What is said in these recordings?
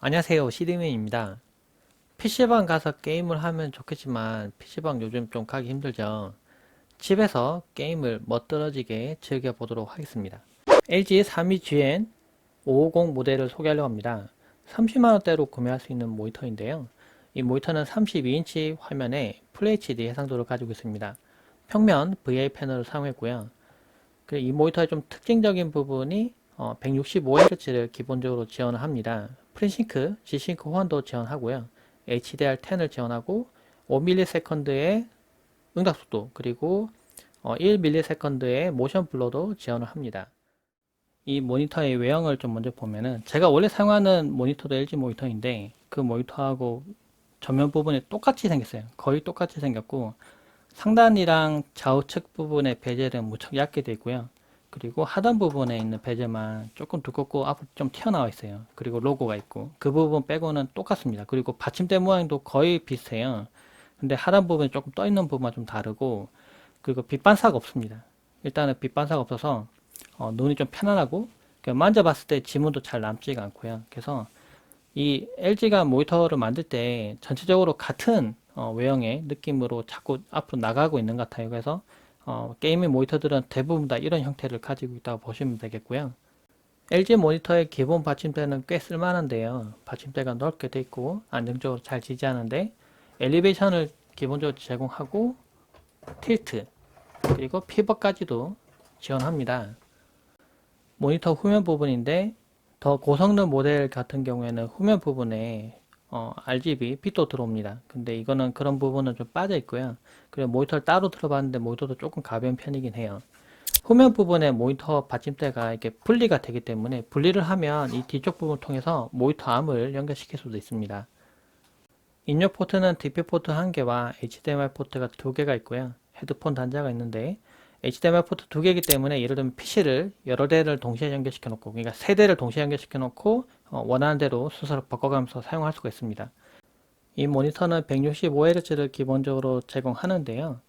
안녕하세요. 시드맨입니다. PC방 가서 게임을 하면 좋겠지만 PC방 요즘 좀 가기 힘들죠. 집에서 게임을 멋들어지게 즐겨보도록 하겠습니다. LG 32GN 550 모델을 소개하려고 합니다. 30만원대로 구매할 수 있는 모니터인데요. 이 모니터는 32인치 화면에 FHD 해상도를 가지고 있습니다. 평면 VA 패널을 사용했고요. 이 모니터의 좀 특징적인 부분이 165Hz를 기본적으로 지원을 합니다. 프리싱크, G싱크 호환도 지원하고요. HDR10을 지원하고 5ms의 응답 속도 그리고 1ms의 모션 블러도 지원을 합니다. 이 모니터의 외형을 좀 먼저 보면은 제가 원래 사용하는 모니터도 LG 모니터인데 그 모니터하고 전면 부분이 똑같이 생겼어요. 거의 똑같이 생겼고 상단이랑 좌우측 부분의 베젤은 무척 얇게 되어 있고요. 그리고 하단 부분에 있는 베젤만 조금 두껍고 앞으로 좀 튀어나와 있어요. 그리고 로고가 있고 그 부분 빼고는 똑같습니다. 그리고 받침대 모양도 거의 비슷해요. 근데 하단 부분이 조금 떠 있는 부분만 좀 다르고 그리고 빛 반사가 없습니다. 일단은 빛 반사가 없어서 눈이 좀 편안하고 만져봤을 때 지문도 잘 남지가 않고요. 그래서 이 LG가 모니터를 만들 때 전체적으로 같은 외형의 느낌으로 자꾸 앞으로 나가고 있는 것 같아요. 그래서 게이밍 모니터들은 대부분 다 이런 형태를 가지고 있다고 보시면 되겠고요. LG 모니터의 기본 받침대는 꽤 쓸만한데요. 받침대가 넓게 돼 있고 안정적으로 잘 지지하는데 엘리베이션을 기본적으로 제공하고 틸트 그리고 피벗까지도 지원합니다. 모니터 후면 부분인데 더 고성능 모델 같은 경우에는 후면 부분에 RGB 빛도 들어옵니다. 근데 이거는 그런 부분은 좀 빠져 있고요. 그리고 모니터를 따로 들어봤는데 모니터도 조금 가벼운 편이긴 해요. 후면 부분에 모니터 받침대가 이렇게 분리가 되기 때문에 분리를 하면 이 뒤쪽 부분을 통해서 모니터 암을 연결시킬 수도 있습니다. 입력 포트는 DP 포트 1개와 HDMI 포트가 2개가 있고요. 헤드폰 단자가 있는데 HDMI 포트 2개이기 때문에 예를 들면 PC를 여러 대를 동시에 연결시켜 놓고 그러니까 세 대를 동시에 연결시켜 놓고 원하는 대로 순서를 바꿔가면서 사용할 수가 있습니다. 이 모니터는 165Hz를 기본적으로 제공하는데요.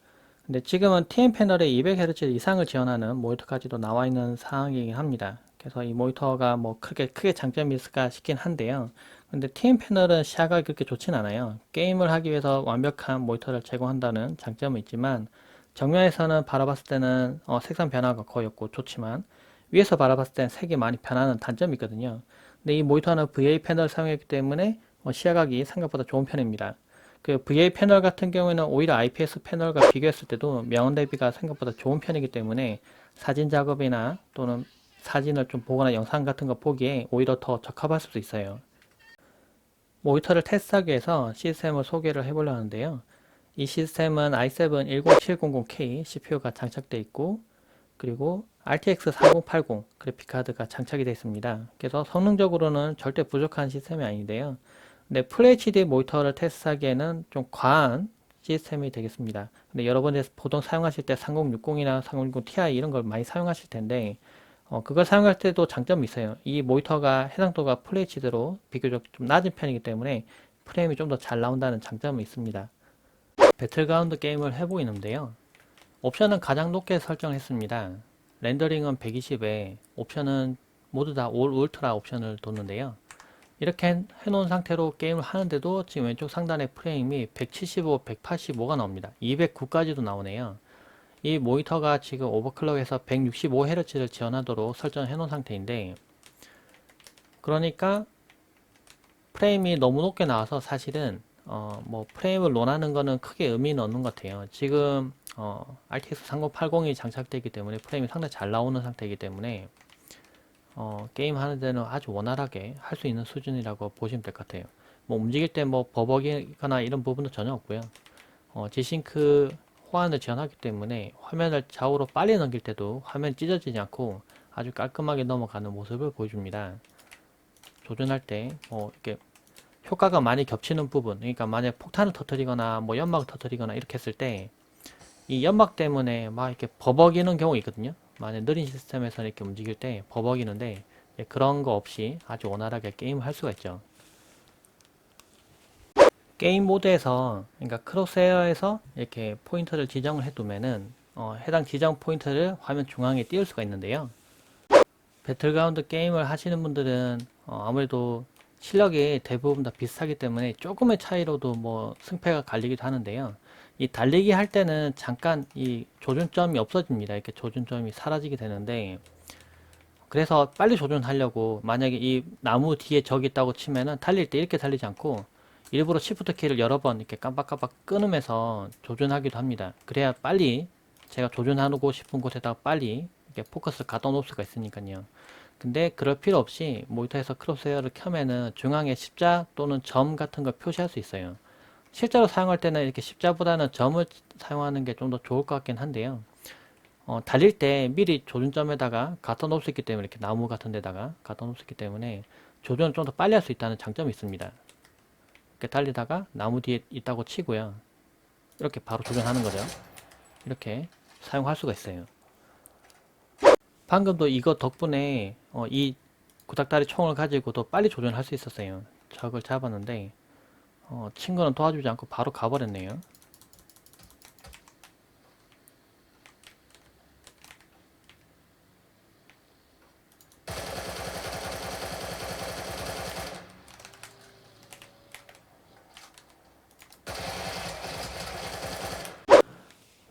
근데 지금은 TN 패널에 200Hz 이상을 지원하는 모니터까지도 나와 있는 상황이긴 합니다. 그래서 이 모니터가 뭐 크게 장점이 있을까 싶긴 한데요. 근데 TN 패널은 시야가 그렇게 좋진 않아요. 게임을 하기 위해서 완벽한 모니터를 제공한다는 장점은 있지만 정면에서는 바라봤을 때는 색상 변화가 거의 없고 좋지만 위에서 바라봤을 때는 색이 많이 변하는 단점이 있거든요. 근데 이 모니터는 VA 패널을 사용했기 때문에 시야각이 생각보다 좋은 편입니다. 그 VA 패널 같은 경우에는 오히려 IPS 패널과 비교했을 때도 명원 대비가 생각보다 좋은 편이기 때문에 사진 작업이나 또는 사진을 좀 보거나 영상 같은 거 보기에 오히려 더 적합할 수도 있어요. 모니터를 테스트하기 위해서 시스템을 소개를 해보려 하는데요. 이 시스템은 i7 10700K CPU가 장착되어 있고 그리고 RTX 4080 그래픽카드가 장착이 되어 있습니다. 그래서 성능적으로는 절대 부족한 시스템이 아닌데요. 근데 FHD 모니터를 테스트하기에는 좀 과한 시스템이 되겠습니다. 근데 여러분들 보통 사용하실 때 3060이나 3060 Ti 이런 걸 많이 사용하실 텐데 그걸 사용할 때도 장점이 있어요. 이 모니터가 해상도가 FHD로 비교적 좀 낮은 편이기 때문에 프레임이 좀 더 잘 나온다는 장점이 있습니다. 배틀그라운드 게임을 해보고 있는데요. 옵션은 가장 높게 설정했습니다. 렌더링은 120에 옵션은 모두 다 올 울트라 옵션을 뒀는데요. 이렇게 해놓은 상태로 게임을 하는데도 지금 왼쪽 상단의 프레임이 175, 185가 나옵니다. 209까지도 나오네요. 이 모니터가 지금 오버클럭해서 165Hz를 지원하도록 설정해 놓은 상태인데 그러니까 프레임이 너무 높게 나와서 사실은 뭐 프레임을 논하는 거는 크게 의미는 없는 것 같아요. 지금 RTX 3080이 장착되기 때문에 프레임이 상당히 잘 나오는 상태이기 때문에 게임 하는 데는 아주 원활하게 할 수 있는 수준이라고 보시면 될 것 같아요. 뭐 움직일 때 뭐 버벅이거나 이런 부분도 전혀 없고요. G싱크 호환을 지원하기 때문에 화면을 좌우로 빨리 넘길 때도 화면이 찢어지지 않고 아주 깔끔하게 넘어가는 모습을 보여줍니다. 조준할 때 이렇게 효과가 많이 겹치는 부분, 그러니까 만약 폭탄을 터뜨리거나 뭐 연막을 터뜨리거나 이렇게 했을 때 이 연막 때문에 막 이렇게 버벅이는 경우가 있거든요. 만약 느린 시스템에서 이렇게 움직일 때 버벅이는데 그런 거 없이 아주 원활하게 게임을 할 수가 있죠. 게임 모드에서 그러니까 크로스헤어에서 이렇게 포인트를 지정을 해두면은 해당 지정 포인트를 화면 중앙에 띄울 수가 있는데요. 배틀그라운드 게임을 하시는 분들은 아무래도 실력이 대부분 다 비슷하기 때문에 조금의 차이로도 뭐 승패가 갈리기도 하는데요. 이 달리기 할 때는 잠깐 이 조준점이 없어집니다. 이렇게 조준점이 사라지게 되는데, 그래서 빨리 조준하려고 만약에 이 나무 뒤에 적이 있다고 치면은 달릴 때 이렇게 달리지 않고 일부러 시프트 키를 여러 번 이렇게 깜빡깜빡 끊으면서 조준하기도 합니다. 그래야 빨리 제가 조준하고 싶은 곳에다가 빨리 이렇게 포커스를 가둬 놓을 수가 있으니까요. 근데 그럴 필요 없이 모니터에서 크롭세어를 켜면은 중앙에 십자 또는 점 같은 걸 표시할 수 있어요. 실제로 사용할 때는 이렇게 십자보다는 점을 사용하는 게 좀 더 좋을 것 같긴 한데요. 달릴 때 미리 조준점에다가 갖다 놓을 수 있기 때문에 이렇게 나무 같은 데다가 갖다 놓을 수 있기 때문에 조준을 좀 더 빨리 할 수 있다는 장점이 있습니다. 이렇게 달리다가 나무 뒤에 있다고 치고요. 이렇게 바로 조준하는 거죠. 이렇게 사용할 수가 있어요. 방금도 이거 덕분에 이 구닥다리 총을 가지고 더 빨리 조준할 수 있었어요. 적을 잡았는데 친구는 도와주지 않고 바로 가버렸네요.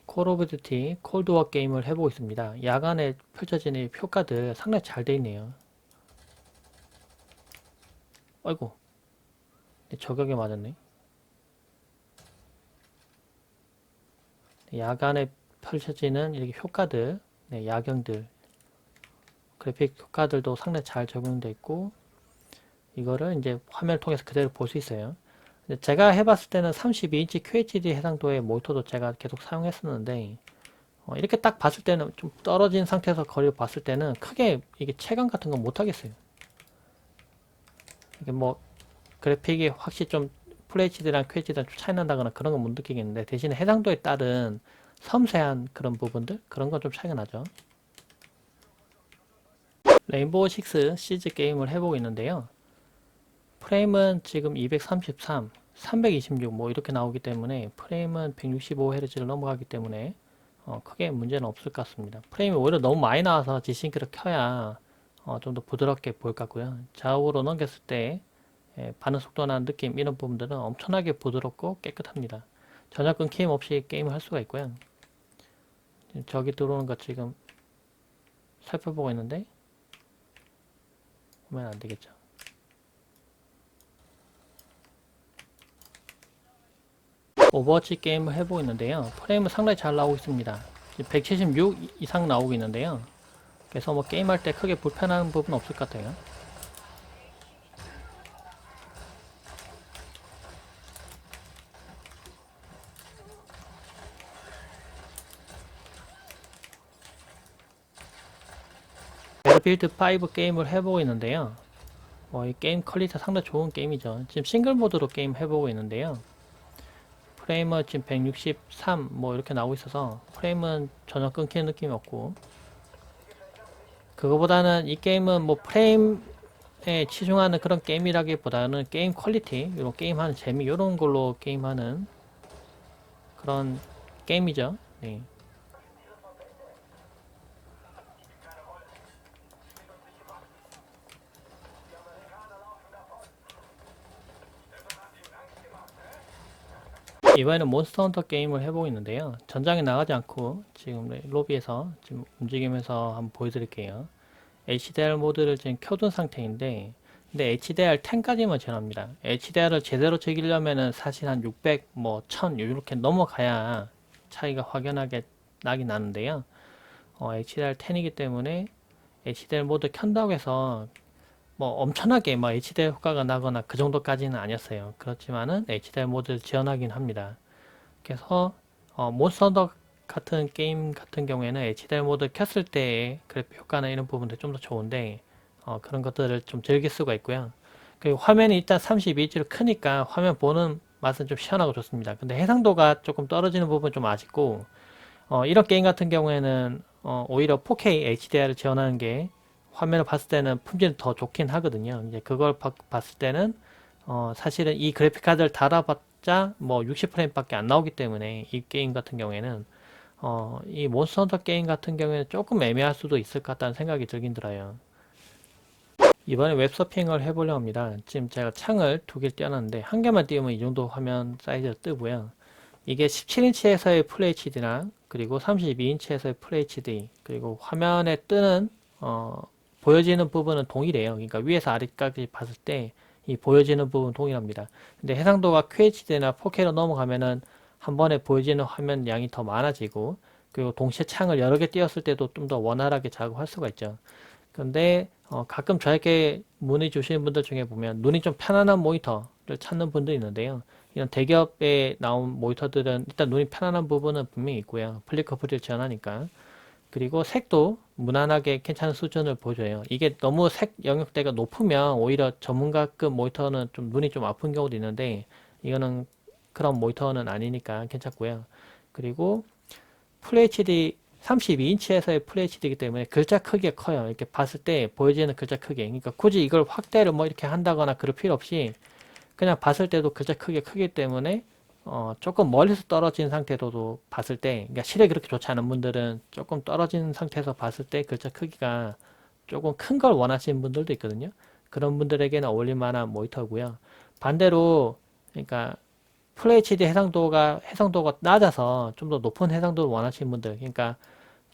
콜 오브 듀티 콜드워 게임을 해보고 있습니다. 야간에 펼쳐지는 효과들 상당히 잘 돼 있네요. 아이고, 저격에 맞았네. 야간에 펼쳐지는 이렇게 효과들, 네, 야경들, 그래픽 효과들도 상당히 잘 적용되어 있고, 이거를 이제 화면을 통해서 그대로 볼 수 있어요. 제가 해봤을 때는 32인치 QHD 해상도의 모니터도 제가 계속 사용했었는데, 이렇게 딱 봤을 때는 좀 떨어진 상태에서 거리를 봤을 때는 크게 이게 체감 같은 건 못하겠어요. 이게 뭐 그래픽이 확실히 좀 FHD랑 QHD랑 좀 차이 난다거나 그런 건 못 느끼겠는데, 대신에 해상도에 따른 섬세한 그런 부분들 그런 건 좀 차이가 나죠. 레인보우 식스 시즈 게임을 해보고 있는데요. 프레임은 지금 233, 326 뭐 이렇게 나오기 때문에 프레임은 165Hz를 넘어가기 때문에 크게 문제는 없을 것 같습니다. 프레임이 오히려 너무 많이 나와서 G싱크를 켜야 좀 더 부드럽게 보일 것 같고요. 좌우로 넘겼을 때 반응 속도나 느낌 이런 부분들은 엄청나게 부드럽고 깨끗합니다. 전혀 끊김 없이 게임을 할 수가 있고요. 저기 들어오는 거 지금 살펴보고 있는데 보면 안 되겠죠. 오버워치 게임을 해보고 있는데요. 프레임은 상당히 잘 나오고 있습니다. 176 이상 나오고 있는데요. 그래서 뭐 게임할 때 크게 불편한 부분 없을 것 같아요. 배틀필드 5 게임을 해보고 있는데요. 이 게임 퀄리티가 상당히 좋은 게임이죠. 지금 싱글 모드로 게임 해보고 있는데요. 프레임은 지금 163 뭐 이렇게 나오고 있어서 프레임은 전혀 끊기는 느낌이 없고, 그거보다는 이 게임은 뭐 프레임에 치중하는 그런 게임이라기보다는 게임 퀄리티, 이런 게임하는 재미 이런 걸로 게임하는 그런 게임이죠. 네. 이번에는 몬스터 헌터 게임을 해보고 있는데요. 전장에 나가지 않고 지금 로비에서 지금 움직이면서 한번 보여드릴게요. HDR 모드를 지금 켜둔 상태인데, 근데 HDR10까지만 지원합니다. HDR을 제대로 즐기려면은 사실 한 600, 뭐 1000 이렇게 넘어가야 차이가 확연하게 나긴 나는데요. HDR10이기 때문에 HDR 모드 켠다고 해서 뭐 엄청나게 뭐 HDR 효과가 나거나 그 정도까지는 아니었어요. 그렇지만은 HDR 모드를 지원하긴 합니다. 그래서 몬스터 헌터 같은 게임 같은 경우에는 HDR 모드 켰을 때의 그래픽 효과나 이런 부분도 좀 더 좋은데 그런 것들을 좀 즐길 수가 있고요. 그리고 화면이 일단 32인치로 크니까 화면 보는 맛은 좀 시원하고 좋습니다. 근데 해상도가 조금 떨어지는 부분 좀 아쉽고, 이런 게임 같은 경우에는 오히려 4K HDR을 지원하는 게 화면을 봤을 때는 품질이 더 좋긴 하거든요. 이제 그걸 봤을 때는 사실은 이 그래픽 카드를 달아봤자 뭐 60프레임밖에 안 나오기 때문에 이 게임 같은 경우에는 이 몬스터 헌터 게임 같은 경우에는 조금 애매할 수도 있을 것 같다는 생각이 들긴 들어요. 이번에 웹서핑을 해보려고 합니다. 지금 제가 창을 두 개를 띄워놨는데 한 개만 띄우면 이 정도 화면 사이즈가 뜨고요. 이게 17인치에서의 FHD랑 그리고 32인치에서의 FHD 그리고 화면에 뜨는 보여지는 부분은 동일해요. 그러니까 위에서 아래까지 봤을 때 이 보여지는 부분 동일합니다. 근데 해상도가 QHD나 4K로 넘어가면은 한 번에 보여지는 화면 양이 더 많아지고 그리고 동시에 창을 여러 개 띄웠을 때도 좀 더 원활하게 작업할 수가 있죠. 근데 가끔 저에게 문의 주시는 분들 중에 보면 눈이 좀 편안한 모니터를 찾는 분들이 있는데요. 이런 대기업에 나온 모니터들은 일단 눈이 편안한 부분은 분명히 있고요. 플리커프리를 지원하니까. 그리고 색도 무난하게 괜찮은 수준을 보여줘요. 이게 너무 색 영역대가 높으면 오히려 전문가급 모니터는 좀 눈이 좀 아픈 경우도 있는데 이거는 그런 모니터는 아니니까 괜찮고요. 그리고 FHD 32인치에서의 FHD이기 때문에 글자 크기가 커요. 이렇게 봤을 때 보여지는 글자 크기. 그러니까 굳이 이걸 확대를 뭐 이렇게 한다거나 그럴 필요 없이 그냥 봤을 때도 글자 크기가 크기 때문에 조금 멀리서 떨어진 상태로도 봤을 때, 그러니까 시력이 그렇게 좋지 않은 분들은 조금 떨어진 상태에서 봤을 때 글자 크기가 조금 큰 걸 원하시는 분들도 있거든요. 그런 분들에게는 어울릴 만한 모니터고요. 반대로, 그러니까 FHD 해상도가 낮아서 좀 더 높은 해상도를 원하시는 분들, 그러니까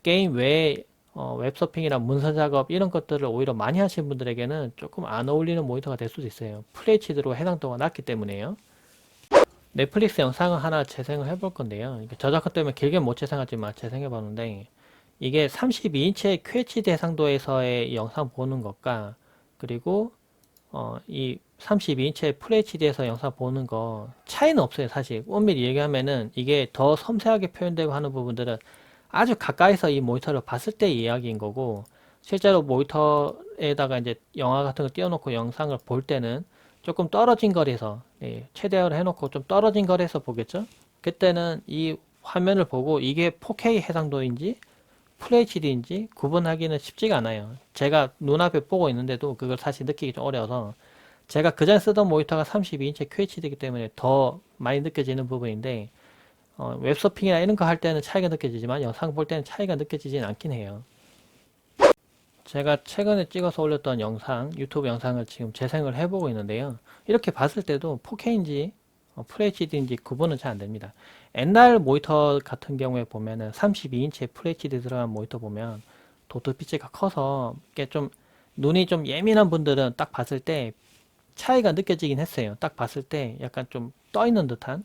게임 외에 웹서핑이나 문서 작업 이런 것들을 오히려 많이 하시는 분들에게는 조금 안 어울리는 모니터가 될 수도 있어요. FHD로 해상도가 낮기 때문에요. 넷플릭스 영상을 하나 재생을 해볼 건데요. 저작권 때문에 길게 못 재생하지만 재생해 봤는데 이게 32인치의 QHD 해상도에서의 영상 보는 것과 그리고 이 32인치의 FHD에서 영상 보는 거 차이는 없어요. 사실 엄밀히 얘기하면은 이게 더 섬세하게 표현되고 하는 부분들은 아주 가까이서 이 모니터를 봤을 때 이야기인 거고 실제로 모니터에다가 이제 영화 같은 거 띄워놓고 영상을 볼 때는 조금 떨어진 거리에서 최대화를 해놓고 좀 떨어진 거리에서 보겠죠. 그때는 이 화면을 보고 이게 4K 해상도인지 FHD인지 구분하기는 쉽지가 않아요. 제가 눈앞에 보고 있는데도 그걸 사실 느끼기 좀 어려워서 제가 그전에 쓰던 모니터가 32인치 QHD이기 때문에 더 많이 느껴지는 부분인데 웹서핑이나 이런 거 할 때는 차이가 느껴지지만 영상 볼 때는 차이가 느껴지진 않긴 해요. 제가 최근에 찍어서 올렸던 영상, 유튜브 영상을 지금 재생을 해보고 있는데요. 이렇게 봤을 때도 4K인지 FHD인지 구분은 잘 안됩니다. 옛날 모니터 같은 경우에 보면은 32인치 FHD 들어간 모니터 보면 도트피치가 커서 이게 좀 눈이 좀 예민한 분들은 딱 봤을 때 차이가 느껴지긴 했어요. 딱 봤을 때 약간 좀 떠 있는 듯한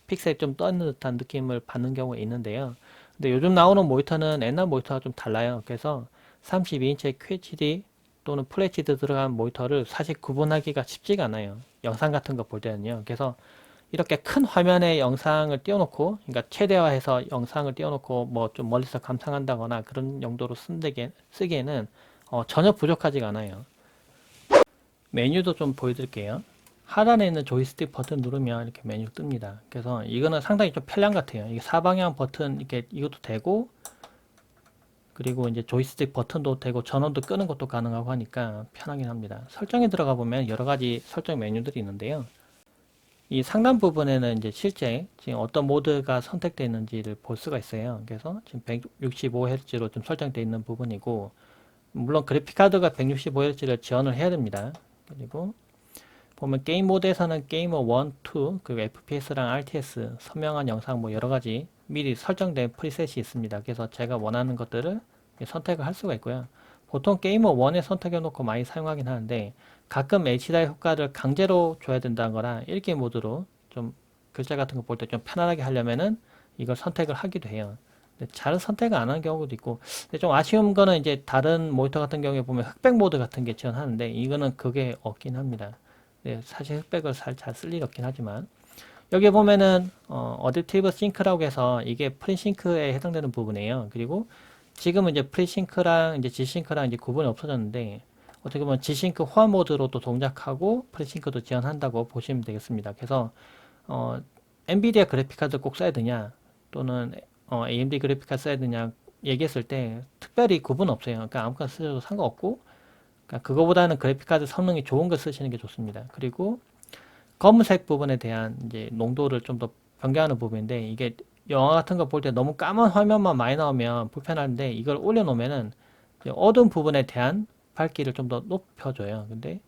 픽셀이 좀 떠 있는 듯한 느낌을 받는 경우가 있는데요. 근데 요즘 나오는 모니터는 옛날 모니터와 좀 달라요. 그래서 32인치의 QHD 또는 FHD 들어간 모니터를 사실 구분하기가 쉽지가 않아요. 영상 같은 거 볼 때는요. 그래서 이렇게 큰 화면에 영상을 띄워놓고, 그러니까 최대화해서 영상을 띄워놓고 뭐 좀 멀리서 감상한다거나 그런 용도로 쓰기에는 전혀 부족하지가 않아요. 메뉴도 좀 보여드릴게요. 하단에 있는 조이스틱 버튼 누르면 이렇게 메뉴 뜹니다. 그래서 이거는 상당히 좀 편리한 것 같아요. 이게 사방향 버튼 이렇게 이것도 되고 그리고 이제 조이스틱 버튼도 되고 전원도 끄는 것도 가능하고 하니까 편하긴 합니다. 설정에 들어가 보면 여러 가지 설정 메뉴들이 있는데요. 이 상단 부분에는 이제 실제 지금 어떤 모드가 선택되어 있는지를 볼 수가 있어요. 그래서 지금 165Hz로 좀 설정되어 있는 부분이고 물론 그래픽카드가 165Hz를 지원을 해야 됩니다. 그리고 보면 게임 모드에서는 게이머 1, 2, 그리고 FPS랑 RTS, 선명한 영상 뭐 여러 가지 미리 설정된 프리셋이 있습니다. 그래서 제가 원하는 것들을 선택을 할 수가 있고요. 보통 게이머 1에 선택해 놓고 많이 사용하긴 하는데 가끔 HDR 효과를 강제로 줘야 된다는 거라 읽기 모드로 좀 글자 같은 거 볼 때 좀 편안하게 하려면은 이걸 선택을 하기도 해요. 잘 선택을 안 하는 경우도 있고 근데 좀 아쉬운 거는 이제 다른 모니터 같은 경우에 보면 흑백 모드 같은 게 지원하는데 이거는 그게 없긴 합니다. 네, 사실 흑백을 잘 쓸 일 없긴 하지만 여기 보면은 어댑티브 싱크라고 해서 이게 프리싱크에 해당되는 부분이에요. 그리고 지금은 이제 프리싱크랑 이제 지싱크랑 이제 구분이 없어졌는데 어떻게 보면 지싱크 호환 모드로도 동작하고 프리싱크도 지원한다고 보시면 되겠습니다. 그래서 어, 엔비디아 그래픽카드 꼭 써야 되냐 또는 AMD 그래픽카드 써야 되냐 얘기했을 때 특별히 구분 없어요. 그러니까 아무거나 쓰셔도 상관없고 그러니까 그거보다는 그래픽카드 성능이 좋은 걸 쓰시는 게 좋습니다. 그리고 검은색 부분에 대한 이제 농도를 좀 더 변경하는 부분인데 이게 영화 같은 거 볼 때 너무 까만 화면만 많이 나오면 불편한데 이걸 올려놓으면은 어두운 부분에 대한 밝기를 좀 더 높여줘요. 근데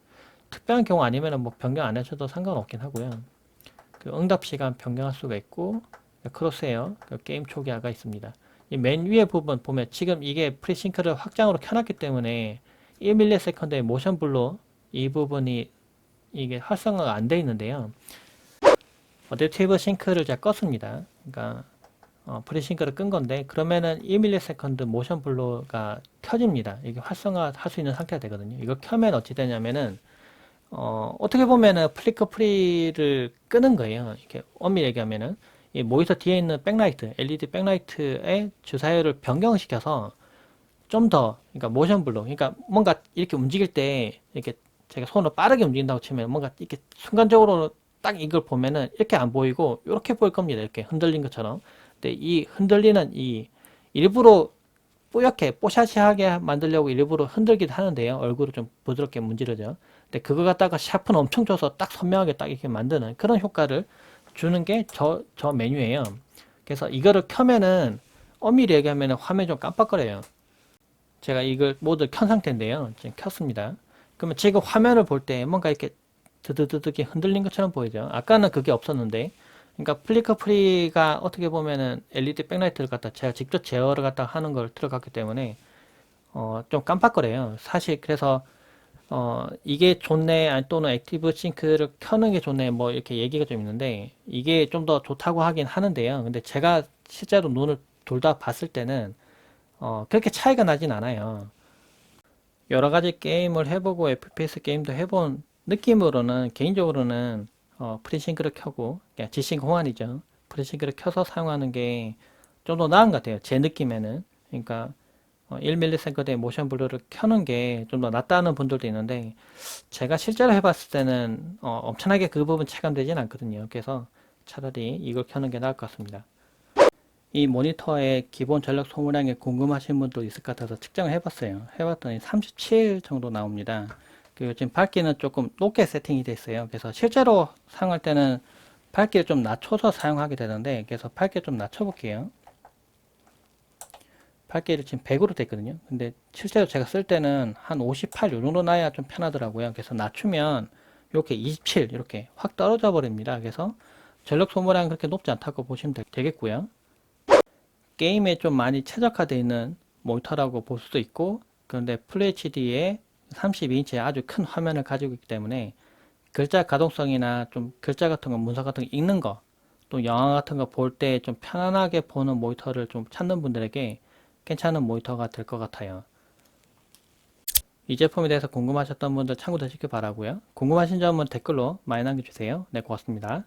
특별한 경우 아니면은 뭐 변경 안 하셔도 상관없긴 하고요. 그 응답 시간 변경할 수가 있고, 크로스헤어, 그 게임 초기화가 있습니다. 이 맨 위에 부분 보면 지금 이게 프리싱크를 확장으로 켜놨기 때문에 1ms의 모션 블루 이 부분이 이게 활성화가 안 돼 있는데요. 어댑티브 싱크를 제가 껐습니다. 그러니까 프리싱크를 끈 건데 그러면은 1ms 모션 블루가 켜집니다. 이게 활성화 할 수 있는 상태가 되거든요. 이거 켜면 어찌 되냐면은 어떻게 보면은 플리커 프리를 끄는 거예요. 이렇게 엄밀히 얘기하면은 이 모니터 뒤에 있는 백라이트, LED 백라이트의 주사율을 변경시켜서 좀 더, 그러니까 모션 블루, 그러니까 뭔가 이렇게 움직일 때 이렇게 제가 손으로 빠르게 움직인다고 치면 뭔가 이렇게 순간적으로 딱 이걸 보면은 이렇게 안 보이고 이렇게 보일 겁니다. 이렇게 흔들린 것처럼. 근데 이 흔들리는 이 일부러 뿌옇게 뽀샤시하게 만들려고 일부러 흔들기도 하는데요. 얼굴을 좀 부드럽게 문지르죠. 근데 그거 갖다가 샤프는 엄청 줘서 딱 선명하게 딱 이렇게 만드는 그런 효과를 주는 게 저 메뉴예요. 그래서 이거를 켜면은 엄밀히 얘기하면 화면이 좀 깜빡거려요. 제가 이걸 모두 켠 상태인데요. 지금 켰습니다. 그러면 지금 화면을 볼 때 뭔가 이렇게 드드드드게 흔들린 것처럼 보이죠. 아까는 그게 없었는데, 그러니까 플리커 프리가 어떻게 보면은 LED 백라이트를 갖다 제가 직접 제어를 갖다 하는 걸 들어갔기 때문에 좀 깜빡거려요. 사실 그래서 이게 좋네, 아니 또는 액티브 싱크를 켜는 게 좋네, 뭐 이렇게 얘기가 좀 있는데 이게 좀 더 좋다고 하긴 하는데요. 근데 제가 실제로 눈을 둘 다 봤을 때는 그렇게 차이가 나진 않아요. 여러 가지 게임을 해보고 FPS 게임도 해본 느낌으로는 개인적으로는 프리싱크를 켜고 그냥 지싱크 호환이죠. 프리싱크를 켜서 사용하는 게 좀 더 나은 것 같아요. 제 느낌에는. 그러니까 1ms의 모션 블루를 켜는 게 좀 더 낫다는 분들도 있는데 제가 실제로 해봤을 때는 엄청나게 그 부분 체감되진 않거든요. 그래서 차라리 이걸 켜는 게 나을 것 같습니다. 이 모니터의 기본 전력 소모량이 궁금하신 분도 있을 것 같아서 측정을 해봤어요. 해봤더니 37 정도 나옵니다. 그리고 지금 밝기는 조금 높게 세팅이 되어 있어요. 그래서 실제로 사용할 때는 밝기를 좀 낮춰서 사용하게 되는데, 그래서 밝기를 좀 낮춰볼게요. 밝기를 지금 100으로 됐거든요. 근데 실제로 제가 쓸 때는 한 58 요 정도 나야 좀 편하더라고요. 그래서 낮추면 이렇게 27 이렇게 확 떨어져 버립니다. 그래서 전력 소모량은 그렇게 높지 않다고 보시면 되겠고요. 게임에 좀 많이 최적화되어 있는 모니터라고 볼 수도 있고, 그런데 FHD에 32인치의 아주 큰 화면을 가지고 있기 때문에 글자 가동성이나 좀 글자 같은 거, 문서 같은 거 읽는 거, 또 영화 같은 거 볼 때 좀 편안하게 보는 모니터를 좀 찾는 분들에게 괜찮은 모니터가 될 것 같아요. 이 제품에 대해서 궁금하셨던 분들 참고되시길 바라고요. 궁금하신 점은 댓글로 많이 남겨주세요. 네, 고맙습니다.